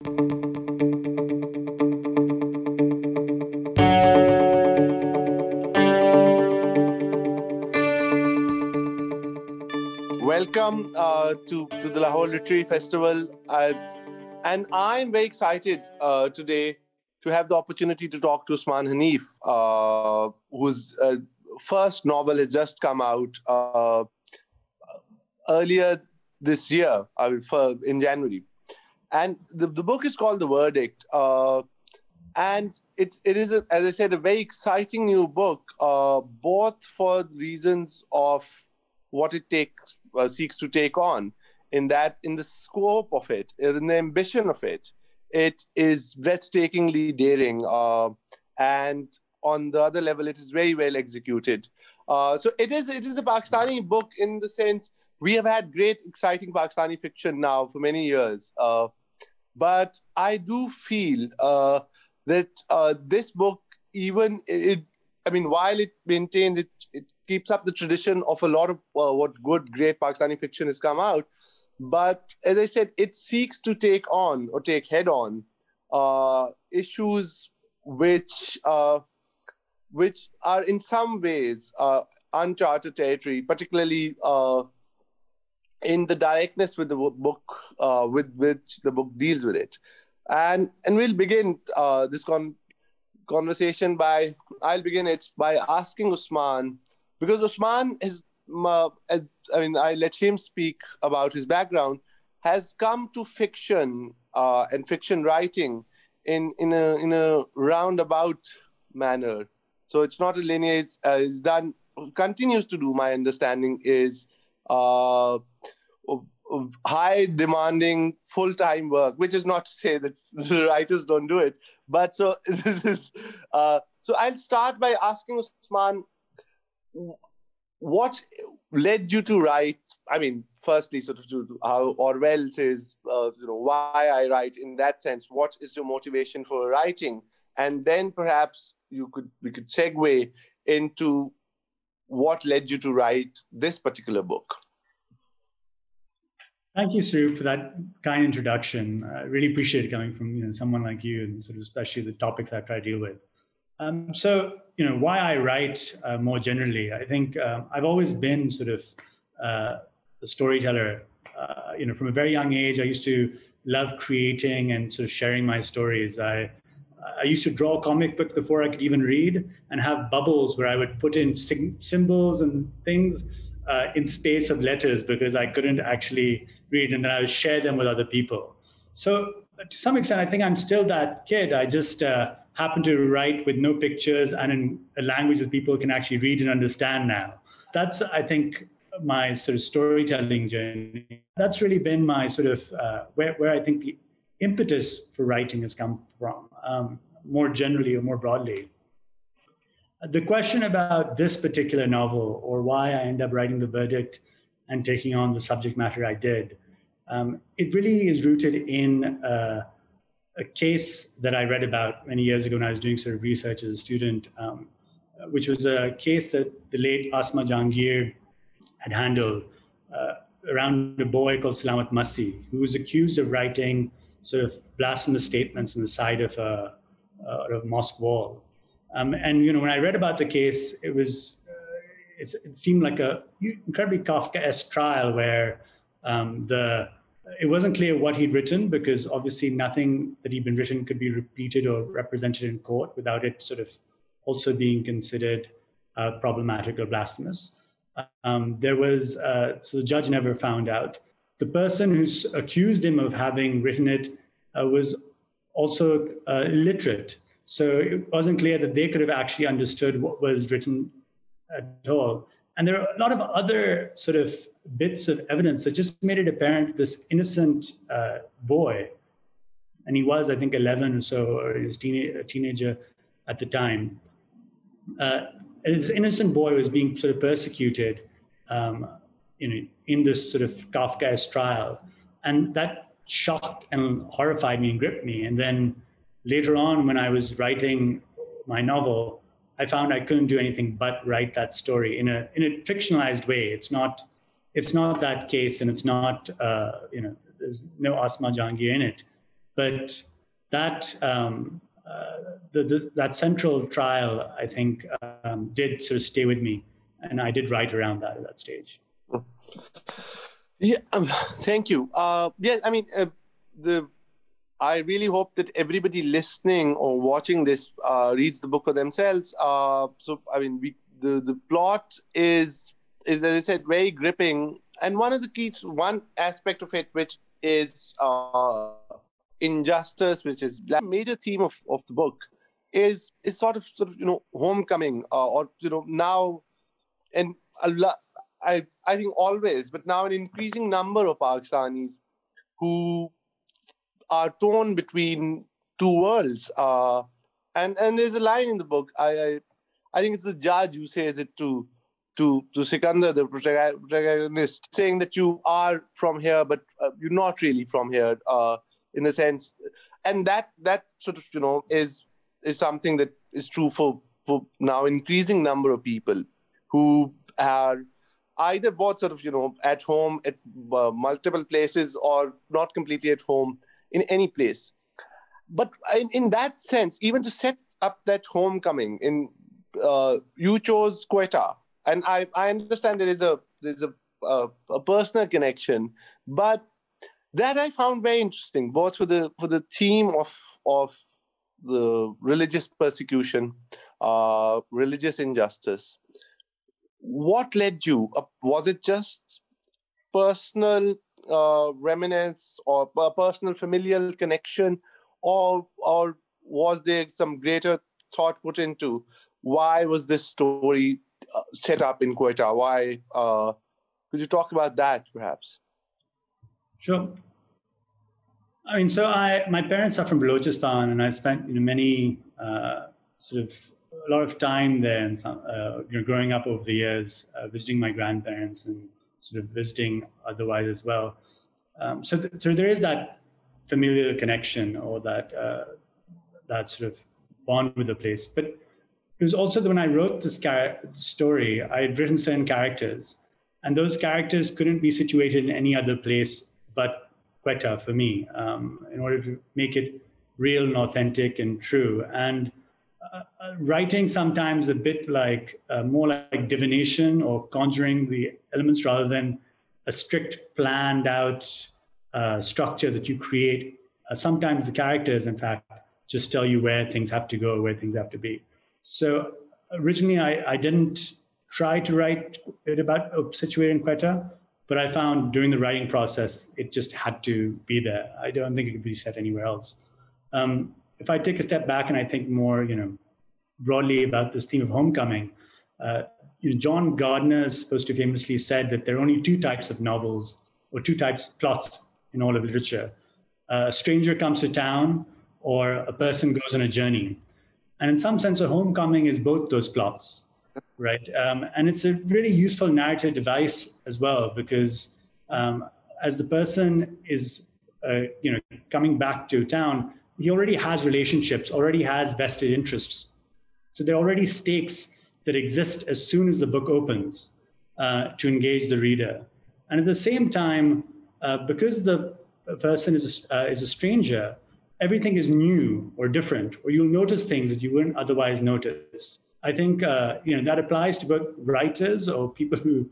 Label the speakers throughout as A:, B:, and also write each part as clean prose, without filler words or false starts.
A: Welcome to the Lahore Literary Festival. And I'm very excited today to have the opportunity to talk to Osman Haneef, whose first novel has just come out earlier this year, in January. And the book is called The Verdict. And it is, as I said, a very exciting new book, both for the reasons of what it seeks to take on, in the scope of it, in the ambition of it. It is breathtakingly daring, and on the other level, it is very well executed. So it is a Pakistani book in the sense we have had great, exciting Pakistani fiction now for many years. But I do feel that this book, while it maintains it keeps up the tradition of a lot of what good, great Pakistani fiction has come out. But as I said, it seeks to take head on issues which are in some ways uncharted territory, particularly in the directness with the book, with which the book deals with it. And we'll begin this conversation I'll begin it by asking Osman, because Osman I let him speak about his background, has come to fiction and fiction writing in a roundabout manner. So it's not a linear. It's done, continues to do. My understanding is high demanding full-time work, which is not to say that the writers don't do it. But so this is. So I'll start by asking Osman, what led you to write? Firstly, sort of to how Orwell says, why I write. In that sense, what is your motivation for writing? And then perhaps we could segue into what led you to write this particular book.
B: Thank you, Saroop, for that kind introduction. I really appreciate it coming from someone like you, and sort of especially the topics I try to deal with. So why I write more generally, I think I've always been sort of a storyteller. From a very young age, I used to love creating and sort of sharing my stories. I used to draw a comic book before I could even read, and have bubbles where I would put in symbols and things in space of letters because I couldn't actually read, and then I would share them with other people. So to some extent, I think I'm still that kid. I just happen to write with no pictures and in a language that people can actually read and understand now. That's, I think, my sort of storytelling journey. That's really been my sort of where I think the impetus for writing has come from, more generally or more broadly. The question about this particular novel, or why I ended up writing The Verdict and taking on the subject matter I did, it really is rooted in a case that I read about many years ago when I was doing sort of research as a student, which was a case that the late Asma Jahangir had handled around a boy called Salamat Masih, who was accused of writing sort of blasphemous statements on the side of a mosque wall. And when I read about the case, it seemed like a incredibly Kafkaesque trial where it wasn't clear what he'd written, because obviously nothing that he'd been written could be repeated or represented in court without it sort of also being considered problematic or blasphemous. So the judge never found out. The person who accused him of having written it was also illiterate. So it wasn't clear that they could have actually understood what was written at all. And there are a lot of other sort of bits of evidence that just made it apparent this innocent boy, and he was, I think, 11 or so, or he was a teenager at the time. This innocent boy was being sort of persecuted in this sort of Kafkaesque trial. And that shocked and horrified me and gripped me. And then later on, when I was writing my novel, I found I couldn't do anything but write that story in a fictionalized way. It's not that case, and it's not there's no Asma Jahangir in it. But that that central trial, I think, did sort of stay with me, and I did write around that at that stage.
A: Yeah, thank you. Yeah, I mean, I really hope that everybody listening or watching this reads the book for themselves. So, I mean, the plot is, as I said, very gripping, and one aspect of it, which is injustice, which is the major theme of the book, is sort of homecoming, or now, and I think always, but now an increasing number of Pakistanis who are torn between two worlds. And there's a line in the book. I think it's the judge who says it to Sikandar, the protagonist, saying that you are from here, but you're not really from here, in a sense. And that sort of is something that is true for now increasing number of people who are either both sort of at home at multiple places, or not completely at home in any place. But in that sense, even to set up that homecoming, you chose Quetta, and I understand there's a personal connection, but that I found very interesting, both for the theme of the religious persecution, religious injustice. What led you? Was it just personal reminiscence or a personal familial connection, or was there some greater thought put into why was this story set up in Quetta? Why? Could you talk about that, perhaps?
B: Sure. I mean, so my parents are from Balochistan, and I spent many sort of a lot of time there, and growing up over the years, visiting my grandparents and sort of visiting otherwise as well. So there is that familial connection, or that sort of bond with the place. But it was also that when I wrote this story, I had written certain characters, and those characters couldn't be situated in any other place but Quetta for me, in order to make it real and authentic and true. And writing sometimes a bit like more like divination or conjuring the elements, rather than a strict planned out structure that you create. Sometimes the characters, in fact, just tell you where things have to go, where things have to be. So originally I didn't try to write it about situated in Quetta, but I found during the writing process, it just had to be there. I don't think it could be set anywhere else. If I take a step back and I think more, broadly about this theme of homecoming, John Gardner is supposed to famously said that there are only two types of novels, or two types of plots in all of literature. A stranger comes to town, or a person goes on a journey. And in some sense, a homecoming is both those plots, right? And it's a really useful narrative device as well, because as the person is, coming back to town, he already has relationships, already has vested interests. So there are already stakes that exist as soon as the book opens to engage the reader. And at the same time, because the person is a stranger, everything is new or different, or you'll notice things that you wouldn't otherwise notice. I think that applies to both writers or people who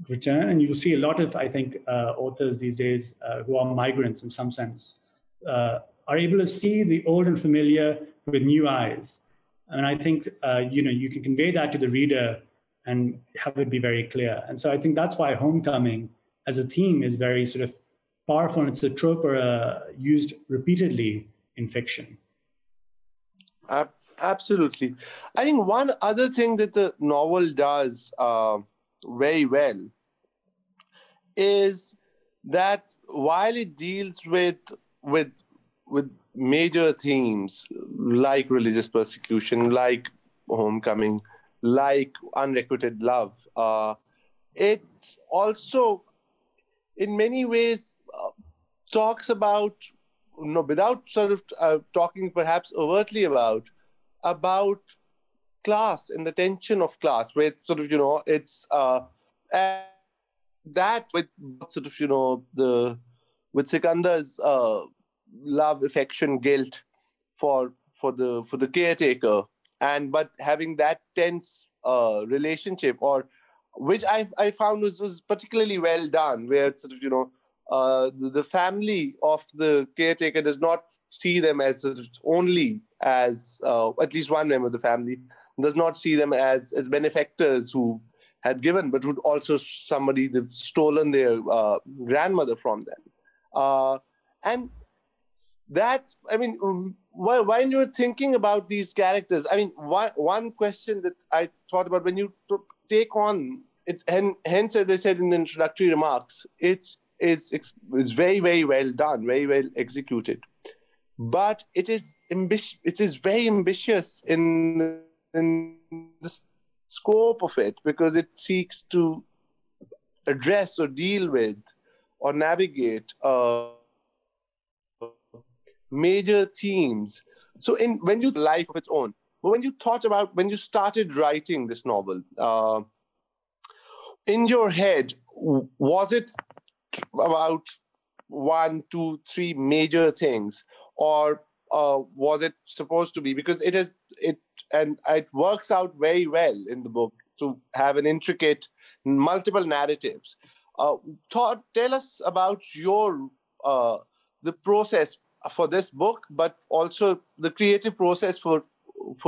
B: return, and you'll see a lot of, I think, authors these days who are migrants in some sense, are able to see the old and familiar with new eyes. And I think, you can convey that to the reader and have it be very clear. And so I think that's why homecoming as a theme is very sort of powerful, and it's a trope used repeatedly in fiction.
A: Absolutely. I think one other thing that the novel does very well is that while it deals with major themes like religious persecution, like homecoming, like unrequited love, it also in many ways talks about, without sort of talking perhaps overtly about class and the tension of class, where sort of, it's that with sort of, with Sikandar's love, affection, guilt for the caretaker, but having that tense relationship, or which I found was particularly well done, where it's sort of, the family of the caretaker does not see them as sort of only as at least one member of the family does not see them as benefactors who had given, but would also somebody that stolen their grandmother from them. And that, I mean, when you were thinking about these characters, I mean, one question that I thought about when you take on it, and hence, as I said in the introductory remarks, it's very, very well done, very well executed. But it is very ambitious in the scope of it, because it seeks to address or deal with or navigate major themes. So when you life of its own, but when you started writing this novel, in your head, was it about 1, 2, 3 major things, or was it supposed to be, because it works out very well in the book to have an intricate, multiple narratives. Tell us about the process for this book, but also the creative process for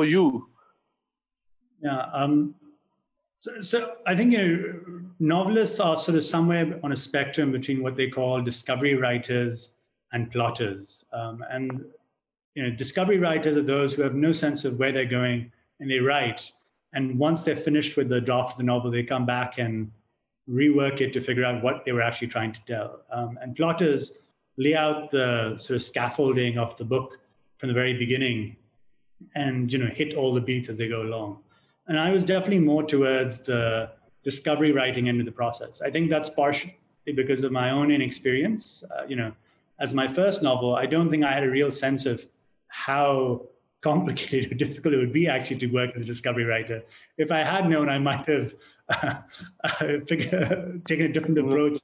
A: you.
B: Yeah. So I think novelists are sort of somewhere on a spectrum between what they call discovery writers and plotters. And discovery writers are those who have no sense of where they're going, and they write. And once they're finished with the draft of the novel, they come back and rework it to figure out what they were actually trying to tell. And plotters lay out the sort of scaffolding of the book from the very beginning, and hit all the beats as they go along. And I was definitely more towards the discovery writing end of the process. I think that's partially because of my own inexperience. As my first novel, I don't think I had a real sense of how complicated or difficult it would be actually to work as a discovery writer. If I had known, I might have taken a different approach.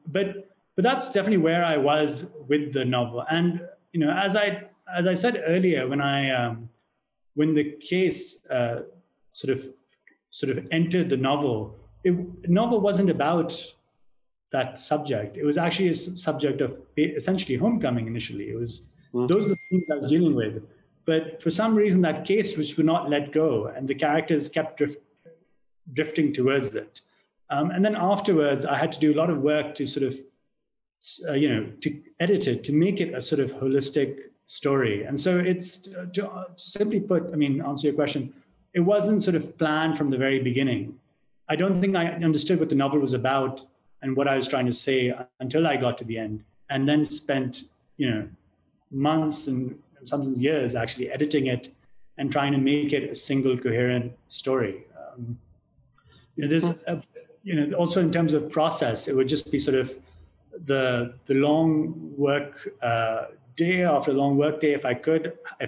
B: But that's definitely where I was with the novel. And as I said earlier, when the case sort of entered the novel, the novel wasn't about that subject. It was actually a subject of essentially homecoming initially. It was those are the things I was dealing with. But for some reason, that case which would not let go, and the characters kept drifting towards it. And then afterwards, I had to do a lot of work to sort of, to edit it, to make it a sort of holistic story. And so it's, to simply put, answer your question, it wasn't sort of planned from the very beginning. I don't think I understood what the novel was about and what I was trying to say until I got to the end, and then spent, months and sometimes years actually editing it and trying to make it a single coherent story. There's, also in terms of process, it would just be sort of the long work day after long work day, if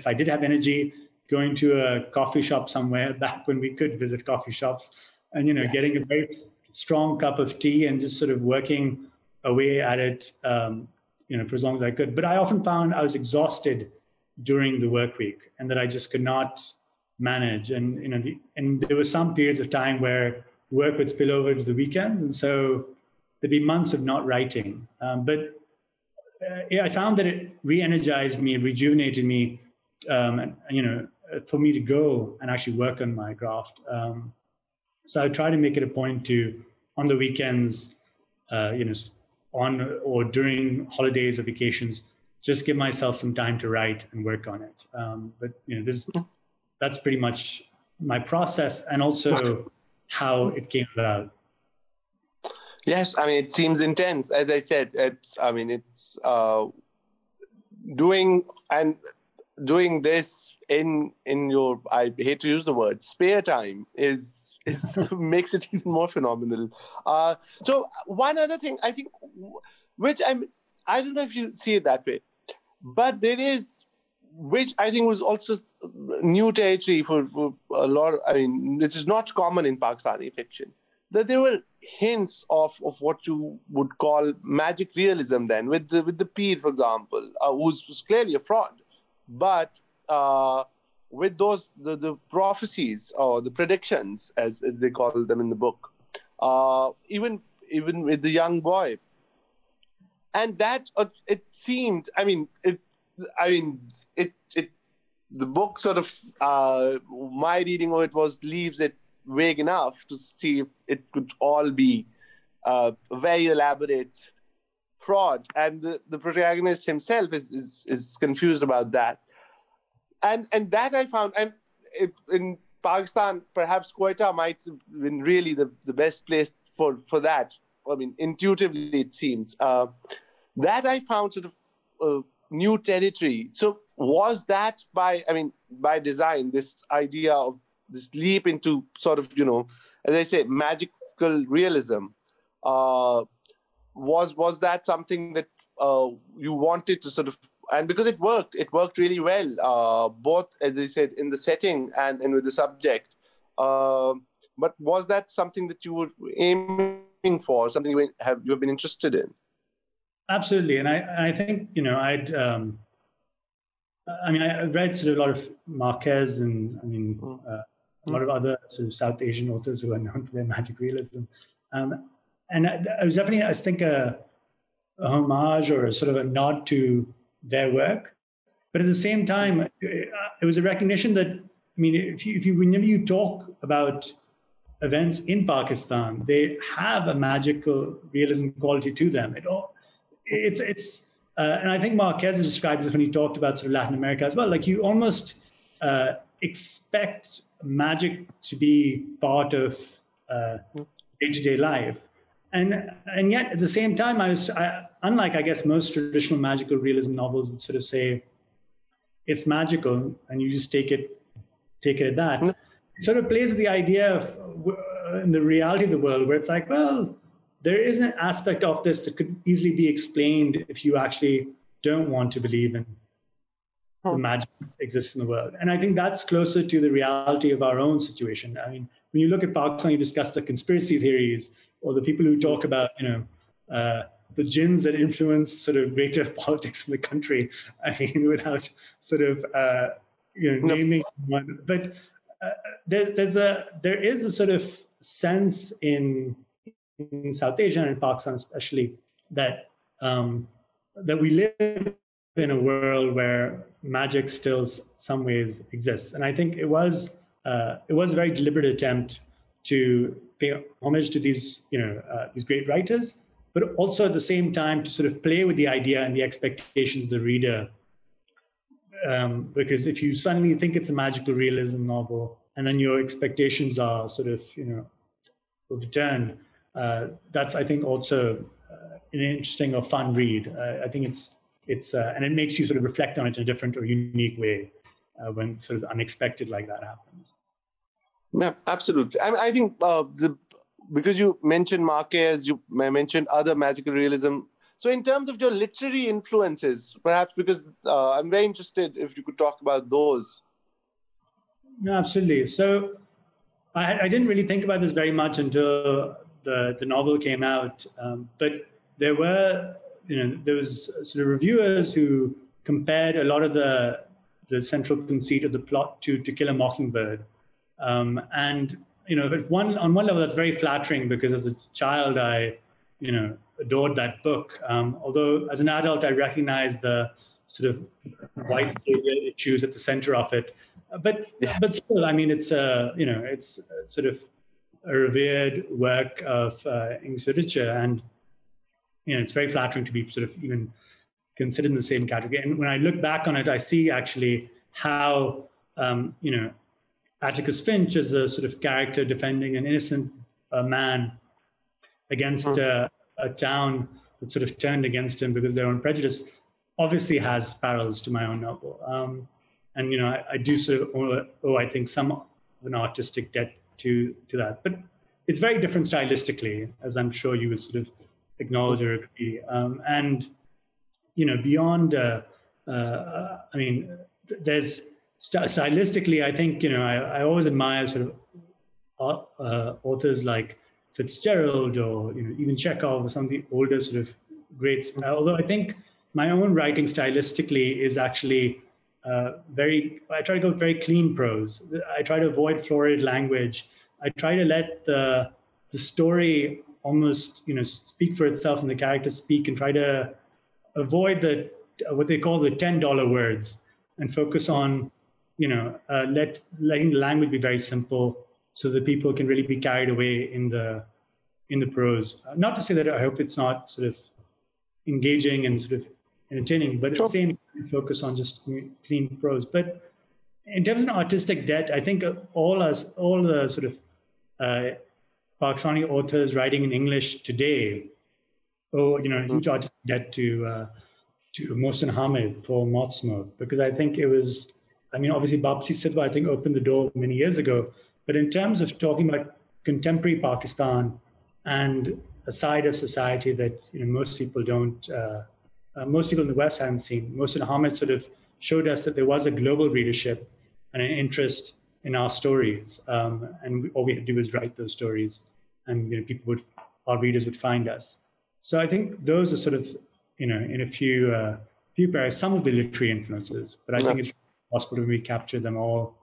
B: I did have energy, going to a coffee shop somewhere back when we could visit coffee shops, and getting a very strong cup of tea and just sort of working away at it, for as long as I could. But I often found I was exhausted during the work week, and that I just could not manage. And and there were some periods of time where work would spill over to the weekends, and so there'd be months of not writing. But I found that it re-energized me, rejuvenated me, for me to go and actually work on my craft. So I try to make it a point to, on the weekends, on or during holidays or vacations, just give myself some time to write and work on it. But that's pretty much my process, and also how it came about.
A: Yes, it seems intense. As I said, it's doing this in your, I hate to use the word, spare time is makes it even more phenomenal. So one other thing, I think, which I don't know if you see it that way, but there is, which I think was also new territory for a lot. Which is not common in Pakistani fiction. that there were hints of what you would call magic realism then, with the Pir, for example, who's clearly a fraud. But with those, the prophecies or the predictions, as they call them in the book, even with the young boy. And that, it seemed, the book sort of, my reading of it leaves it vague enough to see if it could all be a very elaborate fraud. And the protagonist himself is confused about that. And that I found, and in Pakistan, perhaps Quetta might have been really the best place for that. I mean, intuitively, it seems. That I found sort of new territory. So was that by design, this idea of this leap into sort of, as I say, magical realism? Was that something that you wanted to sort of, and because it worked really well, both, as I said, in the setting and with the subject. But was that something that you were aiming for, something you have been interested in?
B: Absolutely, and I think I read sort of a lot of Marquez and a lot of other sort of South Asian authors who are known for their magic realism, and it was definitely, I think, a homage or a sort of a nod to their work, but at the same time, it was a recognition that whenever you talk about events in Pakistan, they have a magical realism quality to them. And I think Marquez described this when he talked about sort of Latin America as well. Like, you almost expect magic to be part of day-to-day life, and yet at the same time, unlike, I guess, most traditional magical realism novels would sort of say it's magical and you just take it at that. It sort of plays with the idea of in the reality of the world, where it's like, well, there is an aspect of this that could easily be explained if you actually don't want to believe in the magic that exists in the world. And I think that's closer to the reality of our own situation. I mean, when you look at Pakistan, you discuss the conspiracy theories or the people who talk about, the jinns that influence sort of greater politics in the country. I mean, without sort of, naming one. But there is a sort of sense in South Asia and in Pakistan especially that we live in a world where magic still some ways exists. And I think it was a very deliberate attempt to pay homage to these great writers, but also at the same time to sort of play with the idea and the expectations of the reader. Because if you suddenly think it's a magical realism novel and then your expectations are sort of, overturned, that's, I think, also an interesting or fun read. I think it's and it makes you sort of reflect on it in a different or unique way when sort of unexpected like that happens.
A: Yeah, absolutely. I think because you mentioned Marquez, you mentioned other magical realism. So in terms of your literary influences, perhaps, because I'm very interested if you could talk about those.
B: No, absolutely. So I didn't really think about this very much until the novel came out. But there was sort of reviewers who compared a lot of the central conceit of the plot to Kill a Mockingbird. And, on one level, that's very flattering because as a child, I, adored that book. Although as an adult, I recognize the sort of white savior issues at the center of it. But still, I mean, it's sort of a revered work of English literature, and it's very flattering to be sort of even considered in the same category. And when I look back on it, I see actually how Atticus Finch is a sort of character defending an innocent man against a town that sort of turned against him because of their own prejudice, obviously has parallels to my own novel. And I do sort of owe, I think, some of an artistic debt to that. But it's very different stylistically, as I'm sure you would sort of acknowledge or agree. And beyond, there's stylistically, I think, I always admire sort of authors like Fitzgerald or even Chekhov or some of the older sort of greats. Although I think my own writing stylistically is actually I try to go very clean prose. I try to avoid florid language. I try to let the story almost speak for itself and the characters speak, and try to avoid what they call the $10 words and focus on letting the language be very simple so that people can really be carried away in the prose. Not to say that I hope it's not sort of engaging and sort of entertaining, but
A: Sure.
B: at the same time, focus on just clean prose. But in terms of artistic debt, I think all the sort of Pakistani authors writing in English today owe huge artistic debt to Mohsin Hamid for Motsmo, because I think it was, obviously Bapsi Sidhwa, I think, opened the door many years ago. But in terms of talking about contemporary Pakistan and a side of society that most people don't, most people in the West haven't seen, Mohsin Hamid sort of showed us that there was a global readership and an interest in our stories, and all we had to do was write those stories, and our readers would find us. So I think those are sort of in a few paragraphs, some of the literary influences, but I think it's possible to recapture them all.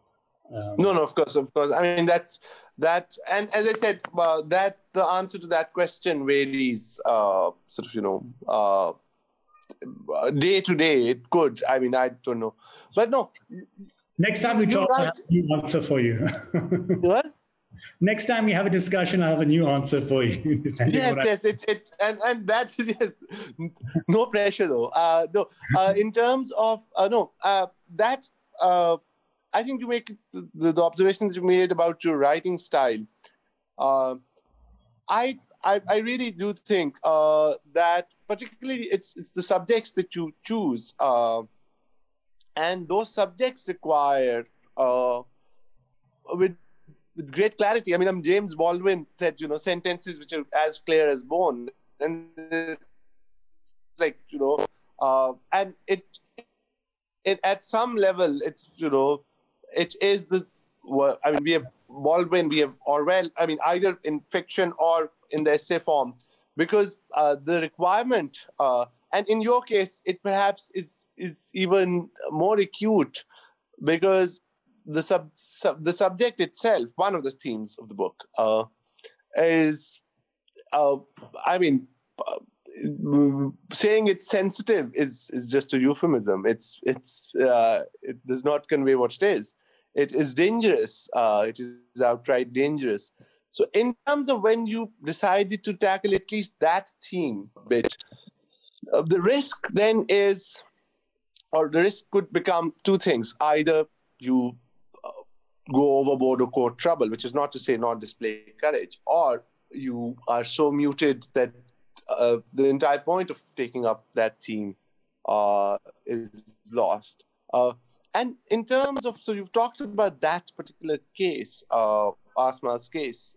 A: No, of course. That, and as I said, that the answer to that question varies, day to day. It could. I don't know, but no.
B: Next time we talk, I have a new answer for you.
A: What? Next
B: time we have a discussion, I have a new answer for you.
A: Yes. And that is yes. No pressure though. No. In terms of that. I think you make the observations you made about your writing style. I really do think that particularly it's the subjects that you choose, and those subjects require with great clarity. James Baldwin said, sentences which are as clear as bone, and it's like and it at some level it's it is we have Baldwin, we have Orwell, either in fiction or in the essay form, because the requirement, and in your case, it perhaps is even more acute, because the subject itself, one of the themes of the book, is, saying it's sensitive is just a euphemism. It does not convey what it is. It is dangerous. It is outright dangerous. So in terms of when you decided to tackle at least that theme bit, the risk then is, or the risk could become two things. Either you go overboard or court trouble, which is not to say not display courage, or you are so muted that the entire point of taking up that theme is lost. And in terms of, so you've talked about that particular case, Asma's case,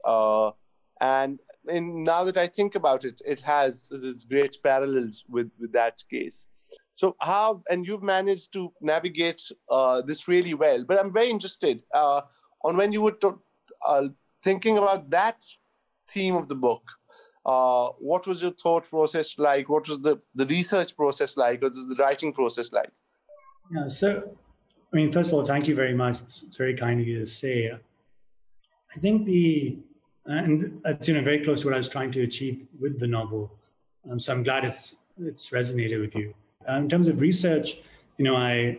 A: and now that I think about it, it has this great parallels with that case. So how, and you've managed to navigate this really well, but I'm very interested on when you were thinking about that theme of the book. What was your thought process like? What was the research process like? What was the writing process like?
B: Yeah, so, first of all, thank you very much. It's very kind of you to say. I think and it's very close to what I was trying to achieve with the novel. So I'm glad it's resonated with you. In terms of research, I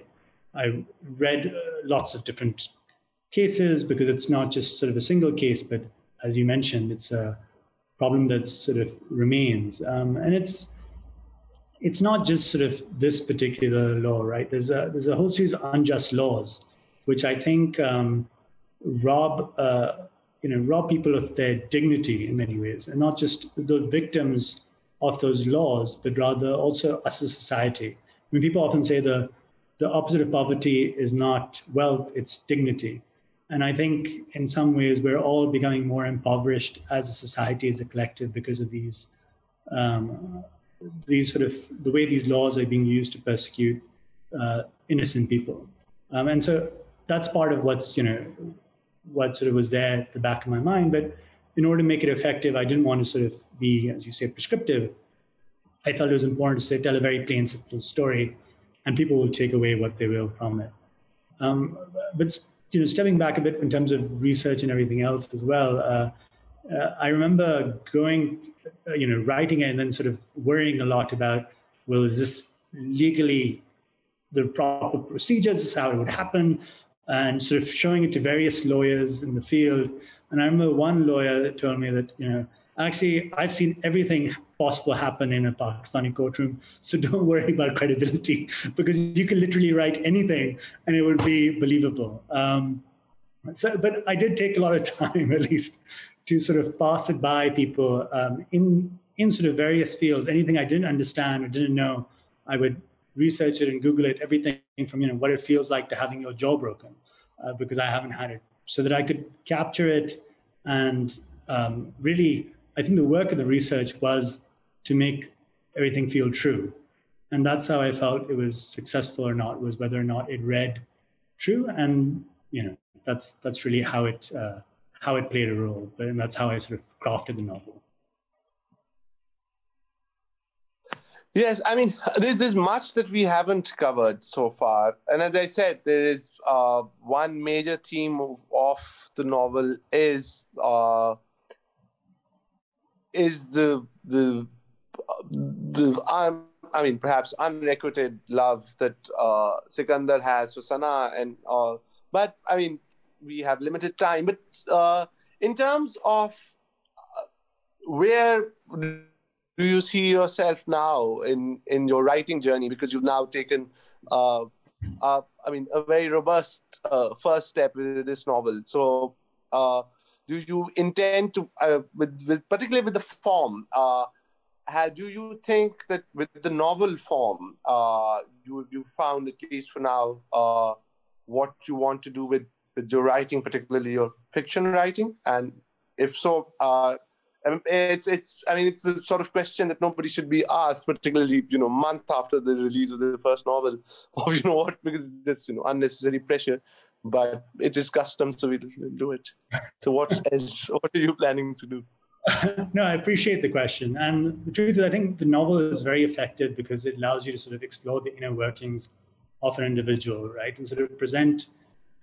B: read lots of different cases, because it's not just sort of a single case, but as you mentioned, it's a problem that sort of remains. And it's not just sort of this particular law, right? There's a whole series of unjust laws, which I think rob people of their dignity in many ways, and not just the victims of those laws, but rather also us as a society. People often say the opposite of poverty is not wealth, it's dignity. And I think in some ways we're all becoming more impoverished as a society, as a collective, because of these sort of the way these laws are being used to persecute innocent people. And so that's part of what sort of was there at the back of my mind. But in order to make it effective, I didn't want to sort of be, as you say, prescriptive. I felt it was important to say, tell a very plain, simple story, and people will take away what they will from it. But stepping back a bit in terms of research and everything else as well, I remember going, writing it and then sort of worrying a lot about, well, is this legally the proper procedures? This is how it would happen, and sort of showing it to various lawyers in the field. And I remember one lawyer told me that, actually, I've seen everything possible happen in a Pakistani courtroom, so don't worry about credibility, because you can literally write anything and it would be believable. But I did take a lot of time, at least, to sort of pass it by people in sort of various fields. Anything I didn't understand or didn't know, I would research it and Google it, everything from what it feels like to having your jaw broken, because I haven't had it, so that I could capture it. And really, I think the work of the research was to make everything feel true. And that's how I felt it was successful or not, was whether or not it read true. And that's really how it played a role. And that's how I sort of crafted the novel.
A: Yes, I mean, there's much that we haven't covered so far. And as I said, there is one major theme of the novel is perhaps unrequited love that Sikandar has for Sana. But I mean, we have limited time. But in terms of where do you see yourself now in your writing journey? Because you've now taken, a very robust first step with this novel. So, do you intend to, particularly with the form, do you think that with the novel form, you found, at least for now, what you want to do with your writing, particularly your fiction writing? And if so, it's the sort of question that nobody should be asked, particularly month after the release of the first novel, or because it's just unnecessary pressure. But it is custom, so we'll do it. So what are you planning to do?
B: No, I appreciate the question. And the truth is, I think the novel is very effective because it allows you to sort of explore the inner workings of an individual, right? And sort of present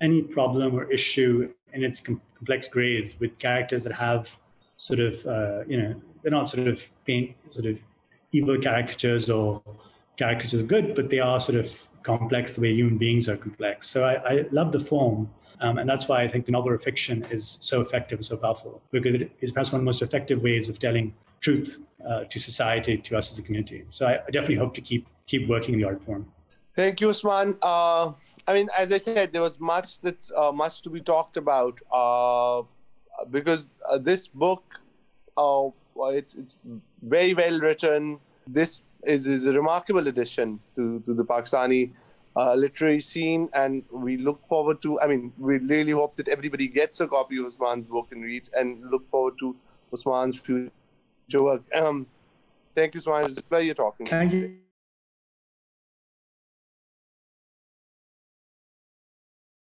B: any problem or issue in its complex grays with characters that have sort of, they're not sort of evil caricatures or caricatures of good, but they are sort of complex the way human beings are complex. So I love the form. And that's why I think the novel of fiction is so effective and so powerful, because it is perhaps one of the most effective ways of telling truth to society, to us as a community. So I definitely hope to keep working in the art form.
A: Thank you, Osman. As I said, there was much to be talked about because this book, it's very well written. This is a remarkable addition to the Pakistani literary scene, and we look forward to, we really hope that everybody gets a copy of Osman's book and reads, and look forward to Osman's future work. Thank you, Osman. It was a pleasure talking.
B: Thank you.